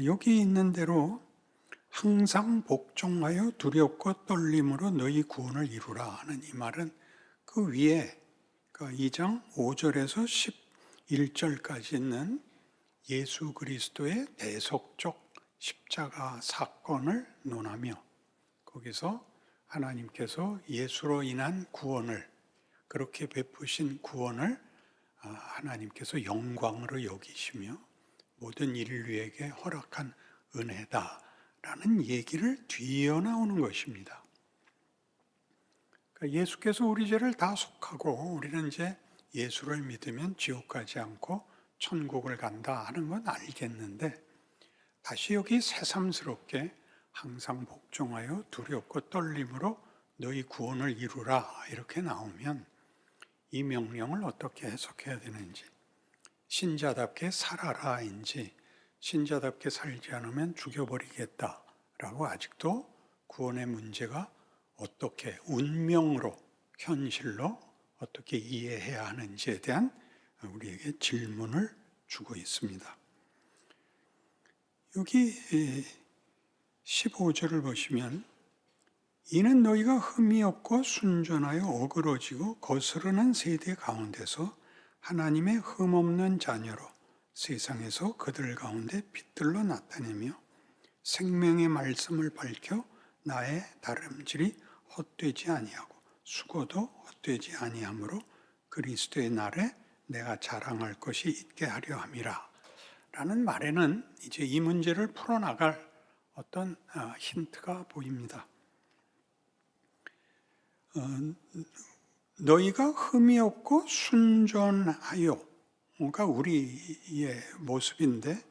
여기 있는 대로 항상 복종하여 두렵고 떨림으로 너희 구원을 이루라 하는 이 말은 그 위에 2장 5절에서 11절까지 있는 예수 그리스도의 대속적 십자가 사건을 논하며 거기서 하나님께서 예수로 인한 구원을 그렇게 베푸신 구원을 하나님께서 영광으로 여기시며 모든 인류에게 허락한 은혜다라는 얘기를 뒤이어 나오는 것입니다. 그러니까 예수께서 우리 죄를 다 속하고 우리는 이제 예수를 믿으면 지옥 가지 않고 천국을 간다 하는 건 알겠는데 다시 여기 새삼스럽게 항상 복종하여 두렵고 떨림으로 너희 구원을 이루라 이렇게 나오면 이 명령을 어떻게 해석해야 되는지, 신자답게 살아라인지 신자답게 살지 않으면 죽여버리겠다라고 아직도 구원의 문제가 어떻게 운명으로 현실로 어떻게 이해해야 하는지에 대한 우리에게 질문을 주고 있습니다. 여기 15절을 보시면 이는 너희가 흠이 없고 순전하여 어그러지고 거스르는 세대 가운데서 하나님의 흠없는 자녀로 세상에서 그들 가운데 빛들로 나타내며 생명의 말씀을 밝혀 나의 다름질이 헛되지 아니하고 수고도 헛되지 아니하므로 그리스도의 날에 내가 자랑할 것이 있게 하려 함이라 라는 말에는 이제 이 문제를 풀어나갈 어떤 힌트가 보입니다. 너희가 흠이 없고 순전하여, 그러니까 우리의 모습인데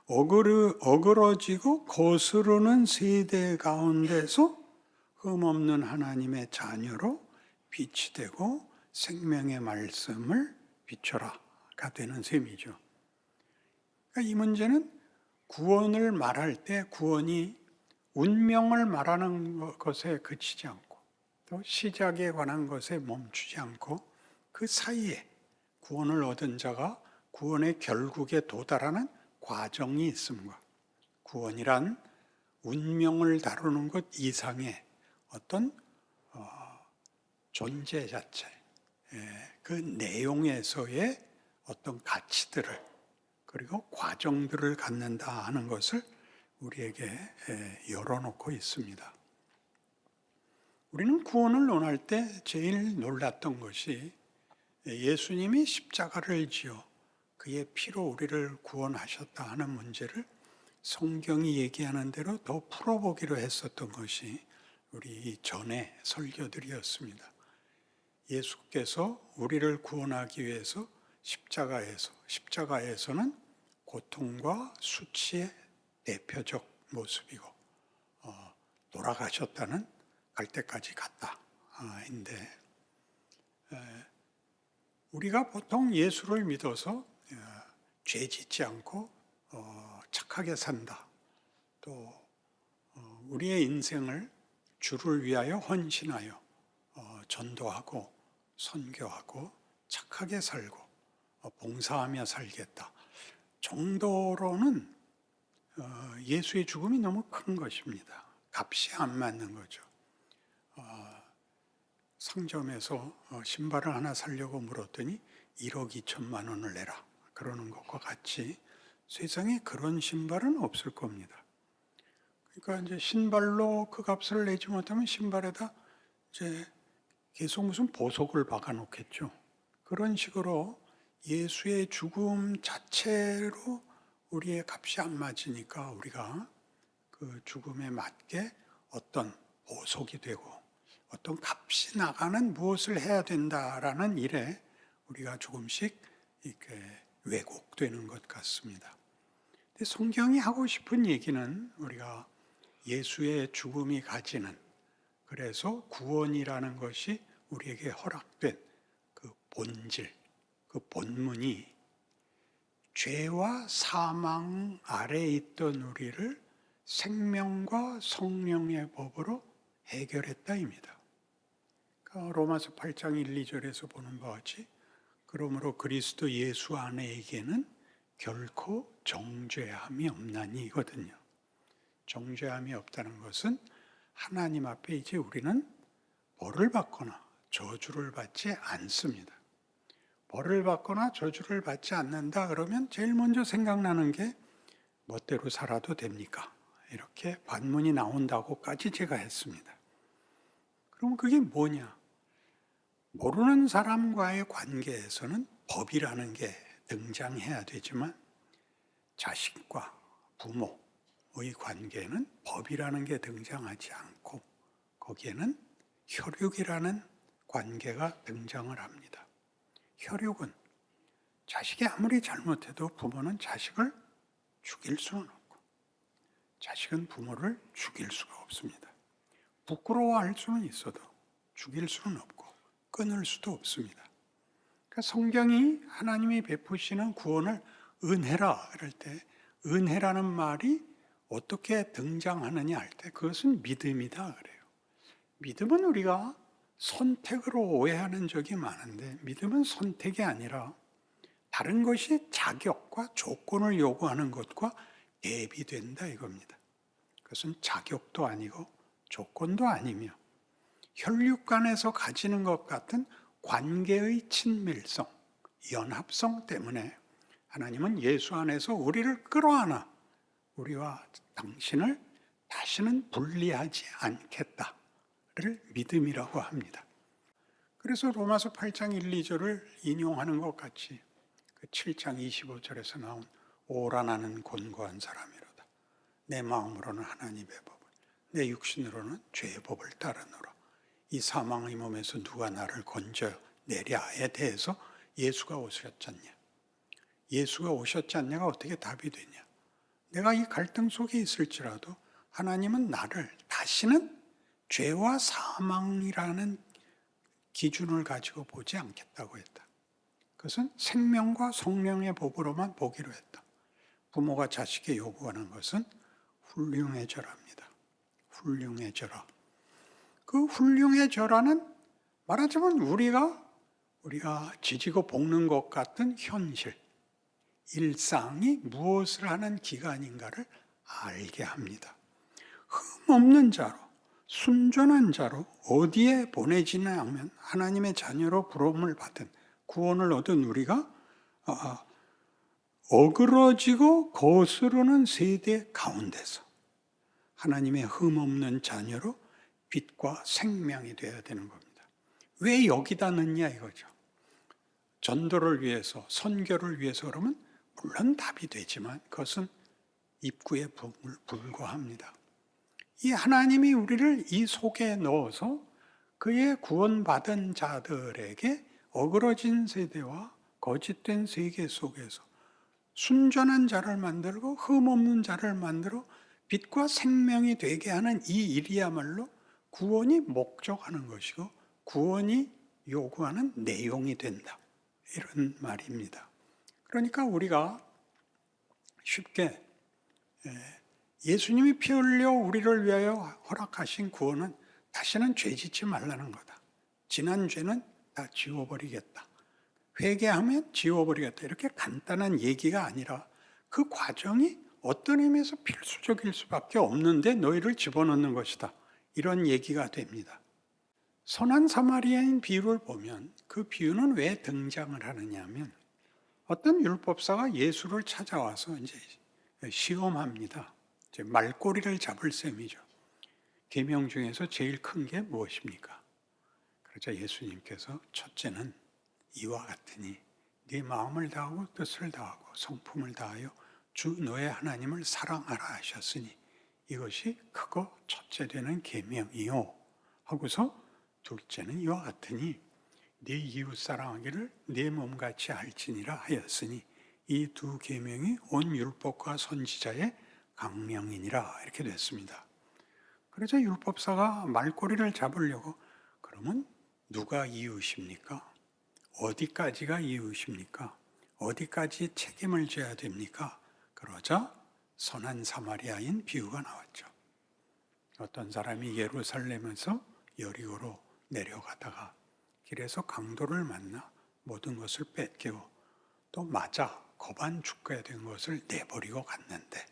어그러지고 거스르는 세대 가운데서 흠없는 하나님의 자녀로 빛이 되고 생명의 말씀을 비춰라가 되는 셈이죠. 그러니까 이 문제는 구원을 말할 때 구원이 운명을 말하는 것에 그치지 않고 또 시작에 관한 것에 멈추지 않고 그 사이에 구원을 얻은 자가 구원의 결국에 도달하는 과정이 있습니다. 구원이란 운명을 다루는 것 이상의 어떤 존재 자체, 그 내용에서의 어떤 가치들을 그리고 과정들을 갖는다 하는 것을 우리에게 열어놓고 있습니다. 우리는 구원을 논할 때 제일 놀랐던 것이 예수님이 십자가를 지어 그의 피로 우리를 구원하셨다 하는 문제를 성경이 얘기하는 대로 더 풀어보기로 했었던 것이 우리 전에 설교들이었습니다. 예수께서 우리를 구원하기 위해서 십자가에서는 고통과 수치의 대표적 모습이고 돌아가셨다는 갈 때까지 갔다 인데 우리가 보통 예수를 믿어서 죄 짓지 않고 착하게 산다. 또 우리의 인생을 주를 위하여 헌신하여 전도하고 선교하고 착하게 살고 봉사하며 살겠다 정도로는 예수의 죽음이 너무 큰 것입니다. 값이 안 맞는 거죠. 상점에서 신발을 하나 사려고 물었더니 1억 2천만 원을 내라 그러는 것과 같이 세상에 그런 신발은 없을 겁니다. 그러니까 이제 신발로 그 값을 내지 못하면 신발에다 이제 계속 무슨 보석을 박아 놓겠죠. 그런 식으로 예수의 죽음 자체로 우리의 값이 안 맞으니까 우리가 그 죽음에 맞게 어떤 보석이 되고 어떤 값이 나가는 무엇을 해야 된다라는 일에 우리가 조금씩 이렇게 왜곡되는 것 같습니다. 근데 성경이 하고 싶은 얘기는 우리가 예수의 죽음이 가지는 그래서 구원이라는 것이 우리에게 허락된 그 본질, 그 본문이 죄와 사망 아래에 있던 우리를 생명과 성령의 법으로 해결했다입니다. 로마서 8장 1, 2절에서 보는 바와 같이 그러므로 그리스도 예수 안에에게는 결코 정죄함이 없나니거든요. 정죄함이 없다는 것은 하나님 앞에 이제 우리는 벌을 받거나 저주를 받지 않습니다. 벌을 받거나 저주를 받지 않는다 그러면 제일 먼저 생각나는 게 멋대로 살아도 됩니까? 이렇게 반문이 나온다고까지 제가 했습니다. 그럼 그게 뭐냐? 모르는 사람과의 관계에서는 법이라는 게 등장해야 되지만 자식과 부모의 관계는 법이라는 게 등장하지 않고 거기에는 혈육이라는 관계가 등장을 합니다. 혈육은 자식이 아무리 잘못해도 부모는 자식을 죽일 수는 없고 자식은 부모를 죽일 수가 없습니다. 부끄러워할 수는 있어도 죽일 수는 없고 끊을 수도 없습니다. 그러니까 성경이 하나님이 베푸시는 구원을 은혜라 그럴 때 은혜라는 말이 어떻게 등장하느냐 할 때 그것은 믿음이다 그래요. 믿음은 우리가 선택으로 오해하는 적이 많은데 믿음은 선택이 아니라 다른 것이 자격과 조건을 요구하는 것과 대비된다 이겁니다. 그것은 자격도 아니고 조건도 아니며 혈육 간에서 가지는 것 같은 관계의 친밀성, 연합성 때문에 하나님은 예수 안에서 우리를 끌어안아 우리와 당신을 다시는 분리하지 않겠다를 믿음이라고 합니다. 그래서 로마서 8장 1, 2절을 인용하는 것 같이 그 7장 25절에서 나온 오라 나는 곤고한 사람이로다. 내 마음으로는 하나님의 법을, 내 육신으로는 죄의 법을 따르노라. 이 사망의 몸에서 누가 나를 건져내랴에 대해서 예수가 오셨잖냐. 예수가 오셨지 않냐가 어떻게 답이 되냐. 내가 이 갈등 속에 있을지라도 하나님은 나를 다시는 죄와 사망이라는 기준을 가지고 보지 않겠다고 했다. 그것은 생명과 성령의 법으로만 보기로 했다. 부모가 자식에게 요구하는 것은 훌륭해져라입니다. 훌륭해져라. 그 훌륭해져라는 말하자면 우리가 지지고 볶는 것 같은 현실, 일상이 무엇을 하는 기간인가를 알게 합니다. 흠없는 자로, 순전한 자로 어디에 보내지냐 하면 하나님의 자녀로 부름을 받은 구원을 얻은 우리가 어그러지고 거스르는 세대 가운데서 하나님의 흠없는 자녀로 빛과 생명이 되어야 되는 겁니다. 왜 여기다 넣냐 이거죠. 전도를 위해서, 선교를 위해서 그러면 물론 답이 되지만 그것은 입구에 불과합니다. 이 하나님이 우리를 이 속에 넣어서 그의 구원받은 자들에게 어그러진 세대와 거짓된 세계 속에서 순전한 자를 만들고 흠없는 자를 만들어 빛과 생명이 되게 하는 이 일이야말로 구원이 목적하는 것이고 구원이 요구하는 내용이 된다. 이런 말입니다. 그러니까 우리가 쉽게 예수님이 피 흘려 우리를 위하여 허락하신 구원은 다시는 죄 짓지 말라는 거다. 지난 죄는 다 지워버리겠다. 회개하면 지워버리겠다. 이렇게 간단한 얘기가 아니라 그 과정이 어떤 의미에서 필수적일 수밖에 없는데 너희를 집어넣는 것이다. 이런 얘기가 됩니다. 선한 사마리아인 비유를 보면 그 비유는 왜 등장을 하느냐 하면 어떤 율법사가 예수를 찾아와서 이제 시험합니다. 이제 말꼬리를 잡을 셈이죠. 계명 중에서 제일 큰 게 무엇입니까? 그러자 예수님께서 첫째는 이와 같으니 네 마음을 다하고 뜻을 다하고 성품을 다하여 주 너의 하나님을 사랑하라 하셨으니 이것이 크고 첫째 되는 계명이요 하고서 둘째는 이와 같으니 네 이웃 사랑하기를 네 몸같이 알지니라 하였으니 이 두 계명이 온 율법과 선지자의 강명이니라 이렇게 됐습니다. 그래서 율법사가 말꼬리를 잡으려고 그러면 누가 이웃입니까? 어디까지가 이웃입니까? 어디까지 책임을 져야 됩니까? 그러자 선한 사마리아인 비유가 나왔죠. 어떤 사람이 예루살렘에서 여리고로 내려가다가 길에서 강도를 만나 모든 것을 뺏기고 또 맞아 거반 죽게 된 것을 내버리고 갔는데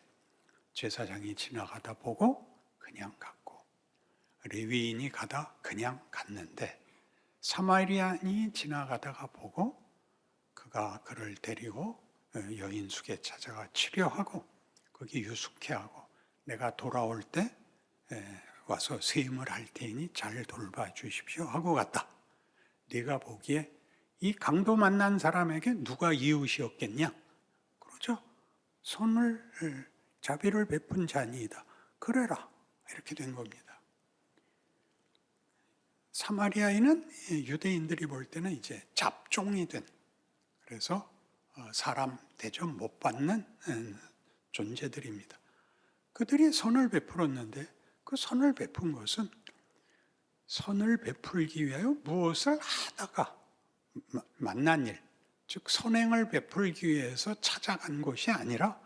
제사장이 지나가다 보고 그냥 갔고, 레위인이 가다 그냥 갔는데 사마리아인이 지나가다가 보고 그가 그를 데리고 여인숙에 찾아가 치료하고 거기 유숙해 하고, 내가 돌아올 때 와서 세임을 할 테니 잘 돌봐 주십시오 하고 갔다. 네가 보기에 이 강도 만난 사람에게 누가 이웃이었겠냐? 그러죠. 선을 자비를 베푼 자니이다. 그래라. 이렇게 된 겁니다. 사마리아인은 유대인들이 볼 때는 이제 잡종이 된, 그래서 사람 대접 못 받는 존재들입니다. 그들이 선을 베풀었는데 그 선을 베푼 것은 선을 베풀기 위하여 무엇을 하다가 만난 일, 즉 선행을 베풀기 위해서 찾아간 것이 아니라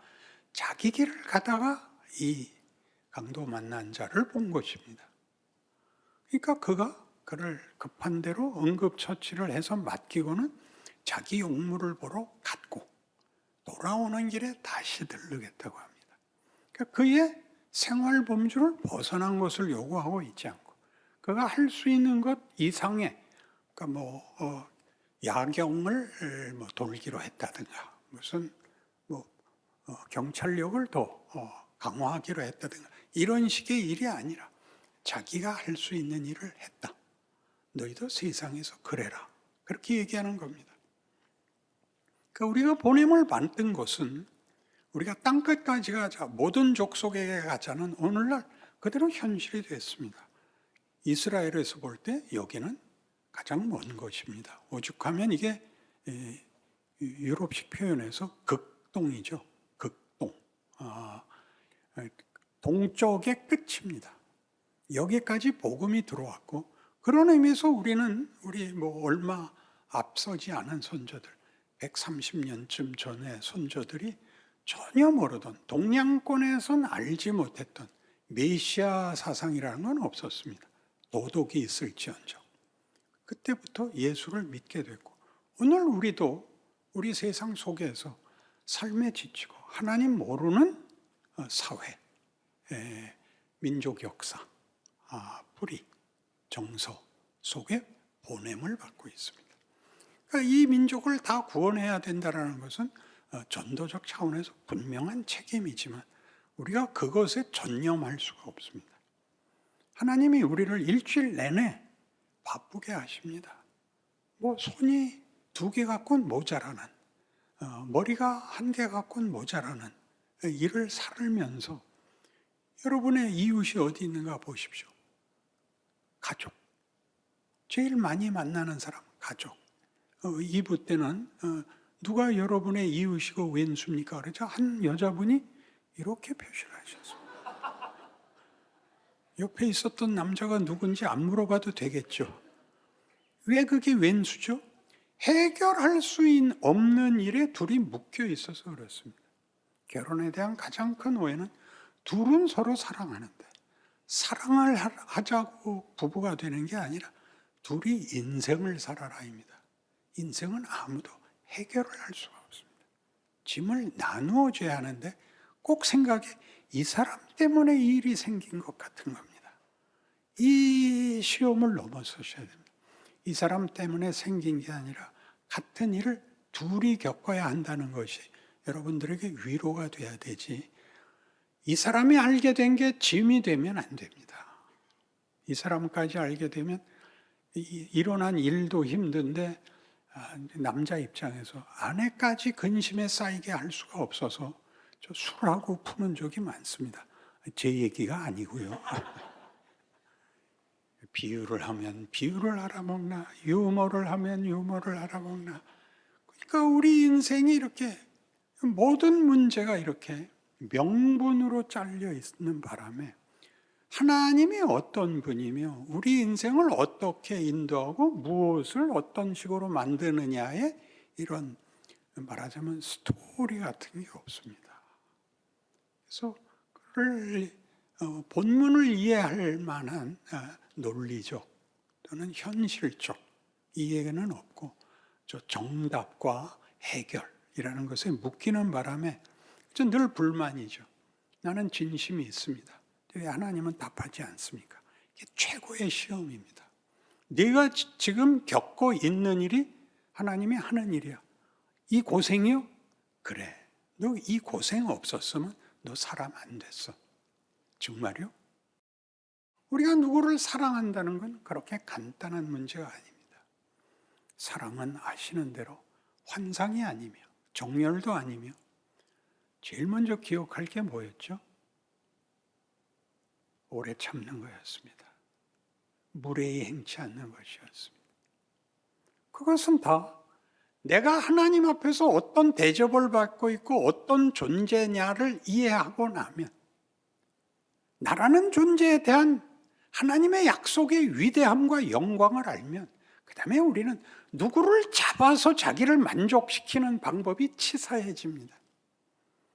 자기 길을 가다가 이 강도 만난 자를 본 것입니다. 그러니까 그가 그를 급한 대로 응급처치를 해서 맡기고는 자기 용무를 보러 갔고 돌아오는 길에 다시 들르겠다고 합니다. 그러니까 그의 생활 범주를 벗어난 것을 요구하고 있지 않고 그가 할 수 있는 것 이상의, 그러니까 야경을 돌기로 했다든가 무슨 경찰력을 더 강화하기로 했다든가 이런 식의 일이 아니라 자기가 할 수 있는 일을 했다. 너희도 세상에서 그래라. 그렇게 얘기하는 겁니다. 그러니까 우리가 보냄을 받은 것은 우리가 땅끝까지 가자, 모든 족속에게 가자는 오늘날 그대로 현실이 됐습니다. 이스라엘에서 볼 때 여기는 가장 먼 것입니다. 오죽하면 이게 유럽식 표현에서 극동이죠. 극동. 동쪽의 끝입니다. 여기까지 복음이 들어왔고, 그런 의미에서 우리는 얼마 앞서지 않은 선조들, 130년쯤 전의 선조들이 전혀 모르던, 동양권에선 알지 못했던 메시아 사상이라는 건 없었습니다. 도덕이 있을지언정. 그때부터 예수를 믿게 됐고, 오늘 우리도 우리 세상 속에서 삶에 지치고 하나님 모르는 사회, 민족 역사, 뿌리, 정서 속에 보냄을 받고 있습니다. 그러니까 이 민족을 다 구원해야 된다는 것은 전도적 차원에서 분명한 책임이지만 우리가 그것에 전념할 수가 없습니다. 하나님이 우리를 일주일 내내 바쁘게 하십니다. 손이 2개 갖고는 모자라는, 머리가 1개 갖고는 모자라는 일을 살면서 여러분의 이웃이 어디 있는가 보십시오. 가족. 제일 많이 만나는 사람, 가족. 2부 때는 누가 여러분의 이웃이고 왼수입니까? 그러죠. 한 여자분이 이렇게 표시를 하셨어요. 옆에 있었던 남자가 누군지 안 물어봐도 되겠죠. 왜 그게 왼수죠? 해결할 수 없는 일에 둘이 묶여 있어서 그렇습니다. 결혼에 대한 가장 큰 오해는 둘은 서로 사랑하는데 사랑을 하자고 부부가 되는 게 아니라 둘이 인생을 살아라입니다. 인생은 아무도 해결을 할 수가 없습니다. 짐을 나누어 줘야 하는데 꼭 생각해, 이 사람 때문에 이 일이 생긴 것 같은 겁니다. 이 시험을 넘어서셔야 됩니다. 이 사람 때문에 생긴 게 아니라 같은 일을 둘이 겪어야 한다는 것이 여러분들에게 위로가 돼야 되지, 이 사람이 알게 된 게 짐이 되면 안 됩니다. 이 사람까지 알게 되면 일어난 일도 힘든데 남자 입장에서 아내까지 근심에 쌓이게 할 수가 없어서 저 술하고 푸는 적이 많습니다. 제 얘기가 아니고요. 비유를 하면 비유를 알아먹나, 유머를 하면 유머를 알아먹나. 그러니까 우리 인생이 이렇게 모든 문제가 이렇게 명분으로 잘려 있는 바람에 하나님이 어떤 분이며 우리 인생을 어떻게 인도하고 무엇을 어떤 식으로 만드느냐에 이런, 말하자면 스토리 같은 게 없습니다. 그래서 그를 본문을 이해할 만한 논리적 또는 현실적 이해는 없고, 저 정답과 해결 이라는 것에 묶이는 바람에 늘 불만이죠. 나는 진심이 있습니다. 왜 하나님은 답하지 않습니까? 이게 최고의 시험입니다. 네가 지금 겪고 있는 일이 하나님이 하는 일이야. 이 고생이요? 그래. 너 이 고생 없었으면 너 사람 안 됐어. 정말요? 우리가 누구를 사랑한다는 건 그렇게 간단한 문제가 아닙니다. 사랑은 아시는 대로 환상이 아니며 정열도 아니며 제일 먼저 기억할 게 뭐였죠? 오래 참는 거였습니다. 무례히 행치 않는 것이었습니다. 그것은 다 내가 하나님 앞에서 어떤 대접을 받고 있고 어떤 존재냐를 이해하고 나면 나라는 존재에 대한 하나님의 약속의 위대함과 영광을 알면 그 다음에 우리는 누구를 잡아서 자기를 만족시키는 방법이 치사해집니다.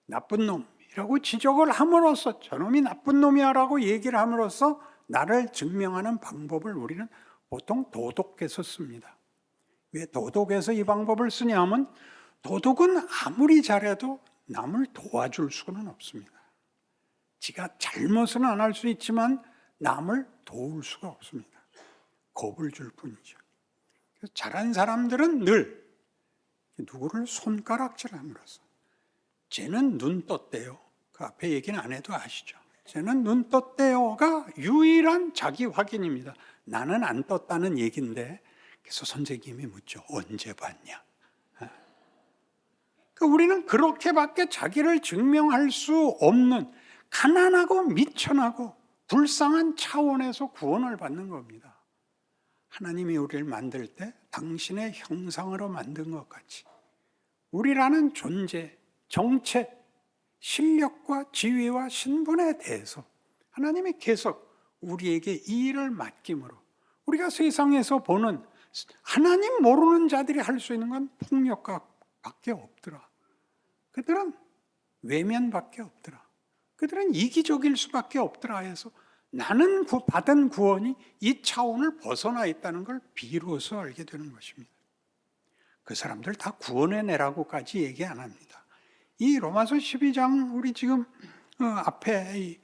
나쁜 놈이라고 지적을 함으로써 저놈이 나쁜 놈이야 라고 얘기를 함으로써 나를 증명하는 방법을 우리는 보통 도덕에서 씁니다. 왜 도덕에서 이 방법을 쓰냐 하면 도덕은 아무리 잘해도 남을 도와줄 수는 없습니다. 지가 잘못은 안 할 수 있지만 남을 도울 수가 없습니다. 겁을 줄 뿐이죠. 그래서 잘한 사람들은 늘 누구를 손가락질함으로써 쟤는 눈 떴대요. 그 앞에 얘기는 안 해도 아시죠. 쟤는 눈 떴대요가 유일한 자기 확인입니다. 나는 안 떴다는 얘기인데 그래서 선생님이 묻죠. 언제 봤냐? 우리는 그렇게밖에 자기를 증명할 수 없는 가난하고 미천하고 불쌍한 차원에서 구원을 받는 겁니다. 하나님이 우리를 만들 때 당신의 형상으로 만든 것 같이 우리라는 존재, 정체, 실력과 지위와 신분에 대해서 하나님이 계속 우리에게 이 일을 맡김으로 우리가 세상에서 보는 하나님 모르는 자들이 할 수 있는 건 폭력밖에 없더라. 그들은 외면밖에 없더라. 그들은 이기적일 수밖에 없더라 해서 나는 받은 구원이 이 차원을 벗어나 있다는 걸 비로소 알게 되는 것입니다. 그 사람들 다 구원해내라고까지 얘기 안 합니다. 이 로마서 12장 우리 지금 앞에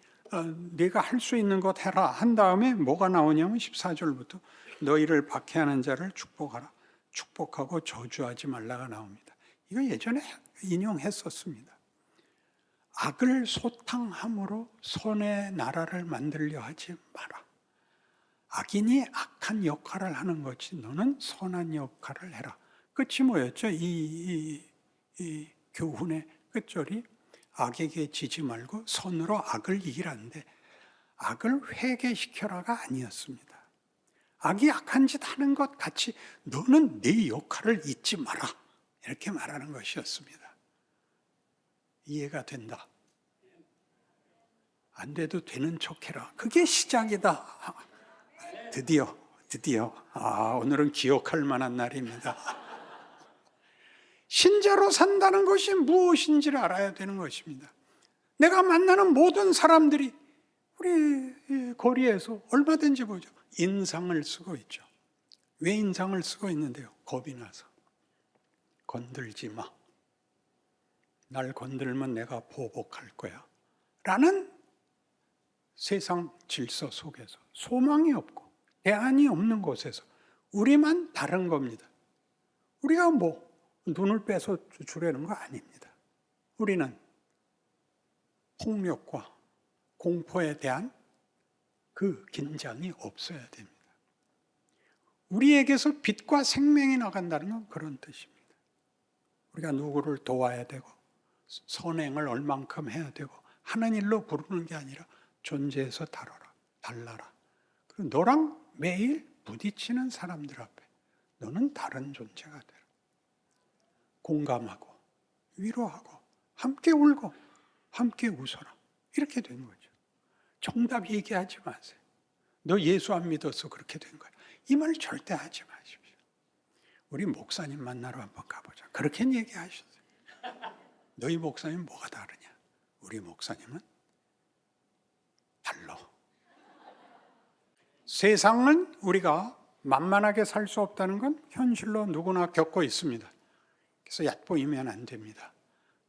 네가 할 수 있는 것 해라 한 다음에 뭐가 나오냐면 14절부터 너희를 박해하는 자를 축복하라. 축복하고 저주하지 말라가 나옵니다. 이거 예전에 인용했었습니다. 악을 소탕함으로 선의 나라를 만들려 하지 마라. 악인이 악한 역할을 하는 것이 너는 선한 역할을 해라. 끝이 뭐였죠? 이 교훈의 끝절이 악에게 지지 말고 선으로 악을 이기라는데 악을 회개시켜라가 아니었습니다. 악이 악한 짓 하는 것 같이 너는 네 역할을 잊지 마라. 이렇게 말하는 것이었습니다. 이해가 된다. 안 돼도 되는 척해라. 그게 시작이다. 드디어 오늘은 기억할 만한 날입니다. 신자로 산다는 것이 무엇인지를 알아야 되는 것입니다. 내가 만나는 모든 사람들이 우리 거리에서 얼마든지 보죠. 인상을 쓰고 있죠. 왜 인상을 쓰고 있는데요? 겁이 나서. 건들지 마. 날 건들면 내가 보복할 거야. 라는 세상 질서 속에서 소망이 없고 대안이 없는 곳에서 우리만 다른 겁니다. 우리가 눈을 빼서 주려는 거 아닙니다. 우리는 폭력과 공포에 대한 그 긴장이 없어야 됩니다. 우리에게서 빛과 생명이 나간다는 건 그런 뜻입니다. 우리가 누구를 도와야 되고 선행을 얼만큼 해야 되고 하는 일로 부르는 게 아니라 존재에서 달라라. 그리고 너랑 매일 부딪히는 사람들 앞에 너는 다른 존재가 되라. 공감하고 위로하고 함께 울고 함께 웃어라. 이렇게 된 거죠. 정답 얘기하지 마세요. 너 예수 안 믿어서 그렇게 된 거야. 이 말 절대 하지 마십시오. 우리 목사님 만나러 한번 가보자. 그렇게 얘기하셨어요. 너희 목사님 뭐가 다르냐? 우리 목사님은 달라. 세상은 우리가 만만하게 살 수 없다는 건 현실로 누구나 겪고 있습니다. 그래서 얕보이면 안 됩니다.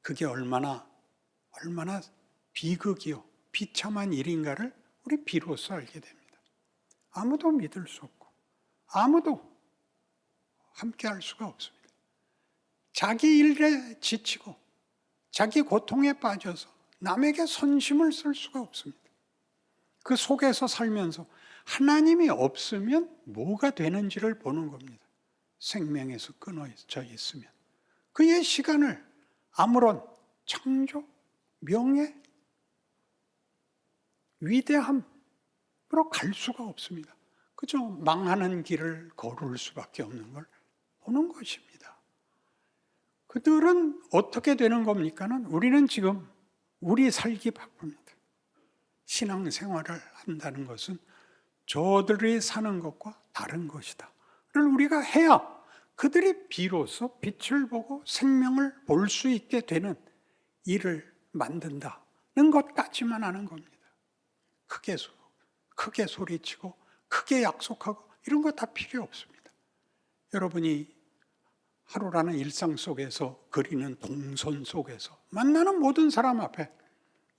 그게 얼마나 비극이요, 비참한 일인가를 우리 비로소 알게 됩니다. 아무도 믿을 수 없고 아무도 함께 할 수가 없습니다. 자기 일에 지치고 자기 고통에 빠져서 남에게 선심을 쓸 수가 없습니다. 그 속에서 살면서 하나님이 없으면 뭐가 되는지를 보는 겁니다. 생명에서 끊어져 있으면 그의 시간을 아무런 창조, 명예, 위대함으로 갈 수가 없습니다. 그저 망하는 길을 걸을 수밖에 없는 걸 보는 것입니다. 그들은 어떻게 되는 겁니까는? 우리는 지금 우리 살기 바쁩니다. 신앙생활을 한다는 것은 저들이 사는 것과 다른 것이다 를 우리가 해야 그들이 비로소 빛을 보고 생명을 볼 수 있게 되는 일을 만든다는 것까지만 하는 겁니다. 크게 소리치고 크게 약속하고 이런 거 다 필요 없습니다. 여러분이 하루라는 일상 속에서 그리는 동선 속에서 만나는 모든 사람 앞에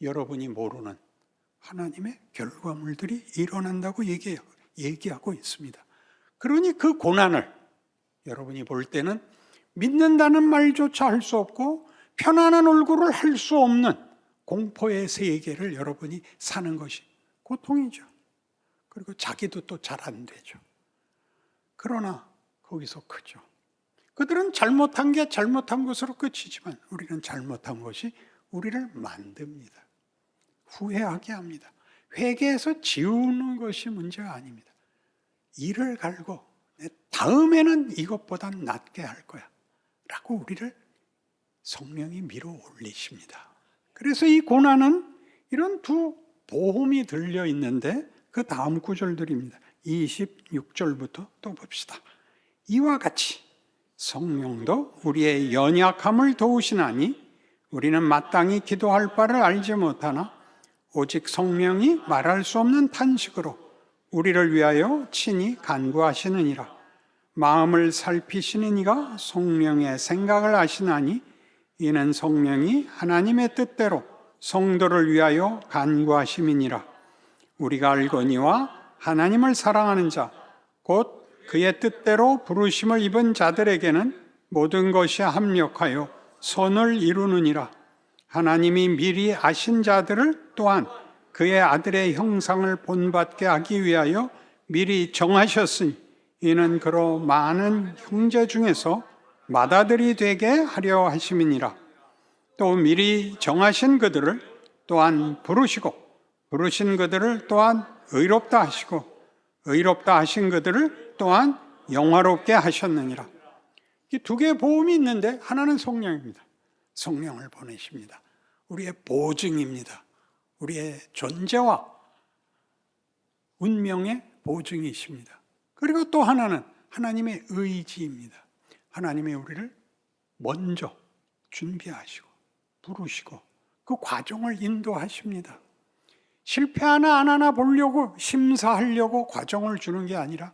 여러분이 모르는 하나님의 결과물들이 일어난다고 얘기하고 있습니다. 그러니 그 고난을 여러분이 볼 때는 믿는다는 말조차 할 수 없고 편안한 얼굴을 할 수 없는 공포의 세계를 여러분이 사는 것이 고통이죠. 그리고 자기도 또 잘 안 되죠. 그러나 거기서 크죠. 그들은 잘못한 게 잘못한 것으로 끝이지만 우리는 잘못한 것이 우리를 만듭니다. 후회하게 합니다. 회개해서 지우는 것이 문제가 아닙니다. 이를 갈고 다음에는 이것보단 낫게 할 거야 라고 우리를 성령이 밀어 올리십니다. 그래서 이 고난은 이런 두 보험이 들려 있는데 그 다음 구절들입니다. 26절부터 또 봅시다. 이와 같이 성령도 우리의 연약함을 도우시나니 우리는 마땅히 기도할 바를 알지 못하나 오직 성령이 말할 수 없는 탄식으로 우리를 위하여 친히 간구하시느니라. 마음을 살피시는 이가 성령의 생각을 아시나니 이는 성령이 하나님의 뜻대로 성도를 위하여 간구하심이니라. 우리가 알거니와 하나님을 사랑하는 자, 곧 그의 뜻대로 부르심을 입은 자들에게는 모든 것이 합력하여 선을 이루느니라. 하나님이 미리 아신 자들을 또한 그의 아들의 형상을 본받게 하기 위하여 미리 정하셨으니 이는 그로 많은 형제 중에서 맏아들이 되게 하려 하심이니라. 또 미리 정하신 그들을 또한 부르시고 부르신 그들을 또한 의롭다 하시고 의롭다 하신 그들을 또한 영화롭게 하셨느니라. 이 두 개의 보험이 있는데 하나는 성령입니다. 성령을 보내십니다. 우리의 보증입니다. 우리의 존재와 운명의 보증이십니다. 그리고 또 하나는 하나님의 의지입니다. 하나님이 우리를 먼저 준비하시고 부르시고 그 과정을 인도하십니다. 실패하나 안 하나 보려고 심사하려고 과정을 주는 게 아니라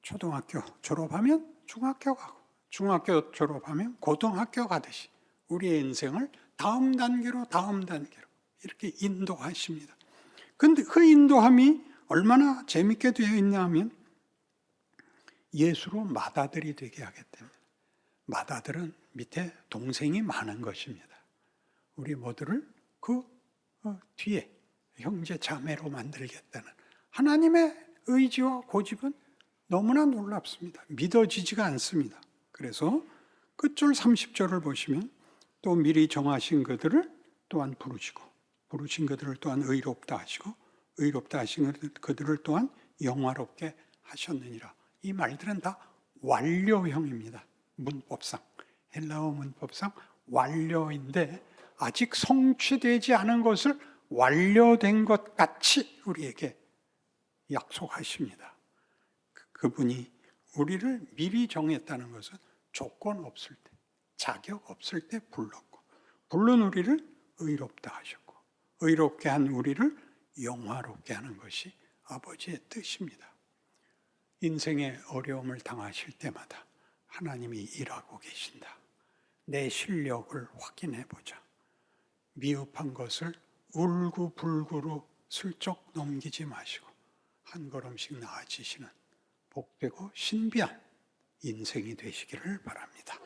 초등학교 졸업하면 중학교 가고 중학교 졸업하면 고등학교 가듯이 우리의 인생을 다음 단계로 이렇게 인도하십니다. 그런데 그 인도함이 얼마나 재밌게 되어 있냐 하면 예수로 맏아들이 되게 하겠답니다. 맏아들은 밑에 동생이 많은 것입니다. 우리 모두를 그 뒤에 형제 자매로 만들겠다는 하나님의 의지와 고집은 너무나 놀랍습니다. 믿어지지가 않습니다. 그래서 끝줄 30절을 보시면 또 미리 정하신 그들을 또한 부르시고 부르신 그들을 또한 의롭다 하시고 의롭다 하신 그들을 또한 영화롭게 하셨느니라. 이 말들은 다 완료형입니다. 문법상 헬라어 문법상 완료인데 아직 성취되지 않은 것을 완료된 것 같이 우리에게 약속하십니다. 그분이 우리를 미리 정했다는 것은 조건 없을 때, 자격 없을 때 불렀고 부른 우리를 의롭다 하셨고 의롭게 한 우리를 영화롭게 하는 것이 아버지의 뜻입니다. 인생의 어려움을 당하실 때마다 하나님이 일하고 계신다. 내 실력을 확인해 보자. 미흡한 것을 울고불고로 슬쩍 넘기지 마시고 한 걸음씩 나아지시는 복되고 신비한 인생이 되시기를 바랍니다.